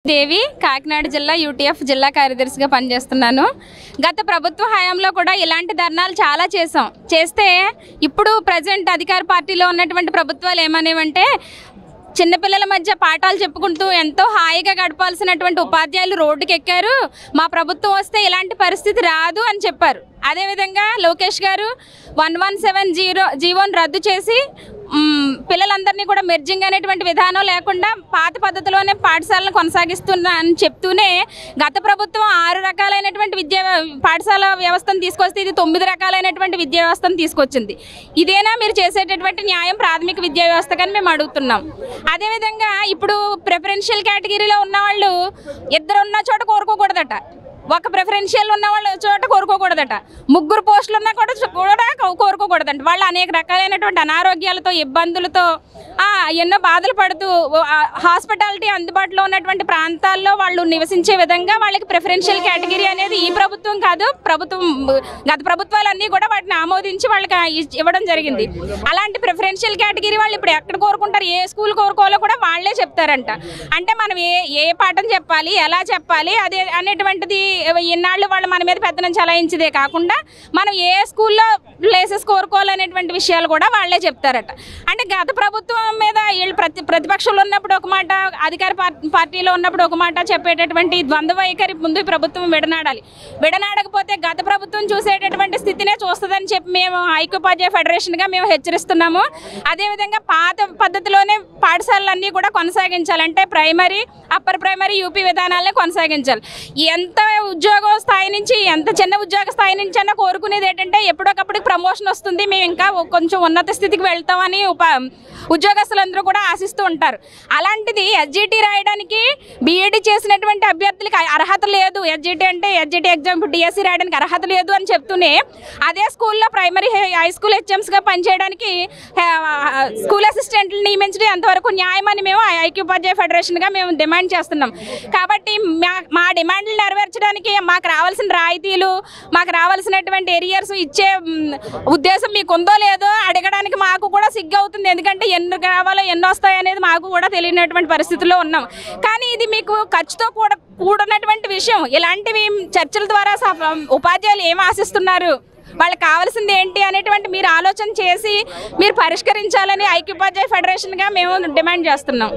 దేవి కాకినాడ జిల్లా యూటీఎఫ్ జిల్లా కార్యదర్శిగా పనిచేస్తున్నాను. గత ప్రభుత్వ హయాంలో కూడా ఇలాంటి ధర్నాలు చాలా చేస్తే ఇప్పుడు ప్రజెంట్ అధికార పార్టీలో ఉన్నటువంటి ప్రభుత్వాలు ఏమనేవంటే చిన్నపిల్లల మధ్య పాఠాలు చెప్పుకుంటూ ఎంతో హాయిగా గడపాల్సినటువంటి ఉపాధ్యాయులు రోడ్డుకి ఎక్కారు. మా ప్రభుత్వం వస్తే ఇలాంటి పరిస్థితి రాదు అని చెప్పారు. అదేవిధంగా లోకేష్ గారు 1170 జీవోను రద్దు చేసి పిల్లలందరినీ కూడా మెర్జింగ్ అనేటువంటి విధానం లేకుండా పాత పద్ధతిలోనే పాఠశాలను కొనసాగిస్తున్నా అని చెప్తూనే గత ప్రభుత్వం 6 రకాలైనటువంటి పాఠశాల వ్యవస్థను తీసుకొస్తే ఇది 9 రకాలైనటువంటి విద్యా వ్యవస్థను తీసుకొచ్చింది. ఇదేనా మీరు చేసేటటువంటి న్యాయం ప్రాథమిక విద్యా వ్యవస్థ కానీ మేము అడుగుతున్నాం. అదేవిధంగా ఇప్పుడు ప్రిఫరెన్షియల్ కేటగిరీలో ఉన్న వాళ్ళు ఇద్దరు ఉన్న చోట కోరుకోకూడదట, ఒక ప్రిఫరెన్షియల్ ఉన్న వాళ్ళ చోట కోరుకోకూడదట, 3 పోస్టులు ఉన్నా కూడా కోరుకోకూడదంట. వాళ్ళు అనేక రకాలైనటువంటి అనారోగ్యాలతో ఇబ్బందులతో ఎన్నో బాధలు పడుతూ హాస్పిటాలిటీ అందుబాటులో ఉన్నటువంటి ప్రాంతాల్లో వాళ్ళు నివసించే విధంగా వాళ్ళకి ప్రిఫరెన్షియల్ కేటగిరీ అనేది ఈ ప్రభుత్వం కాదు, గత ప్రభుత్వాలన్నీ కూడా వాటిని ఆమోదించి వాళ్ళకి ఇవ్వడం జరిగింది. అలాంటి ప్రిఫరెన్షియల్ కేటగిరీ వాళ్ళు ఇప్పుడు ఎక్కడ కోరుకుంటారు, ఏ స్కూల్ కోరుకోవాలో కూడా వాళ్ళే చెప్తారంట. అంటే మనం ఏ పాఠం చెప్పాలి, ఎలా చెప్పాలి అదే అనేటువంటిది ఇన్నాళ్ళు వాళ్ళు మన మీద పెత్తనం చలాయించదే కాకుండా మనం ఏ స్కూల్లో ప్లేసెస్ కోరుకోవాలనేటువంటి విషయాలు కూడా వాళ్ళే చెప్తారట. అంటే గత ప్రభుత్వం మీద వీళ్ళు ప్రతిపక్షంలో ఉన్నప్పుడు ఒక మాట, అధికార పార్టీలో ఉన్నప్పుడు ఒక మాట చెప్పేటటువంటి ద్వంద్వ వైఖరి ముందు ప్రభుత్వం విడనాడకపోతే గత ప్రభుత్వం చూసేటటువంటి స్థితినే చూస్తుందని చెప్పి మేము ఐక్యోపాధ్యాయ ఫెడరేషన్గా మేము హెచ్చరిస్తున్నాము. అదేవిధంగా పాత పద్ధతిలోనే పాఠశాలలన్నీ కూడా కొనసాగించాలంటే ప్రైమరీ, అప్పర్ ప్రైమరీ యూపీ విధానాలనే కొనసాగించాలి. ఎంత ఉద్యోగ స్థాయి నుంచి, ఎంత చిన్న ఉద్యోగ స్థాయి నుంచి అన్నా కోరుకునేది ఏంటంటే ఎప్పటికప్పటికి ప్రమోషన్ వస్తుంది, మేము ఇంకా కొంచెం ఉన్నత స్థితికి వెళ్తామని ఉద్యోగస్తులందరూ కూడా ఆశిస్తూ ఉంటారు. అలాంటిది ఎస్జిటి రాయడానికి బీఈడి చేసినటువంటి అభ్యర్థులకి అర్హత లేదు, ఎస్జిటి ఎగ్జామ్ డిఎస్సి రాయడానికి అర్హత లేదు అని చెప్తూనే అదే స్కూల్లో ప్రైమరీ హై స్కూల్ హెచ్ఎంస్గా పనిచేయడానికి స్కూల్ అసిస్టెంట్లు నియమించడం ఎంతవరకు న్యాయమని మేము ఐక్యోపాధ్యాయ ఫెడరేషన్గా మేము డిమాండ్ చేస్తున్నాం. కాబట్టి మా డిమాండ్లు నెరవేర్చడానికి మాకు రావాల్సిన రాయితీలు, మాకు రావాల్సినటువంటి ఏరియర్స్ ఇచ్చే ఉద్దేశం మీకు ఉందో లేదో అడగడానికి మాకు కూడా సిగ్గు అవుతుంది. ఎందుకంటే ఎన్ని కావాలో ఎన్ని వస్తాయి అనేది మాకు కూడా తెలియనటువంటి పరిస్థితుల్లో ఉన్నాం. కానీ ఇది మీకు ఖర్చుతో కూడినటువంటి విషయం. ఇలాంటివి చర్చల ద్వారా ఉపాధ్యాయులు ఏం ఆశిస్తున్నారు, వాళ్ళకి కావాల్సింది ఏంటి అనేటువంటి మీరు ఆలోచన చేసి మీరు పరిష్కరించాలని ఐక్యోపాధ్యాయ ఫెడరేషన్గా మేము డిమాండ్ చేస్తున్నాం.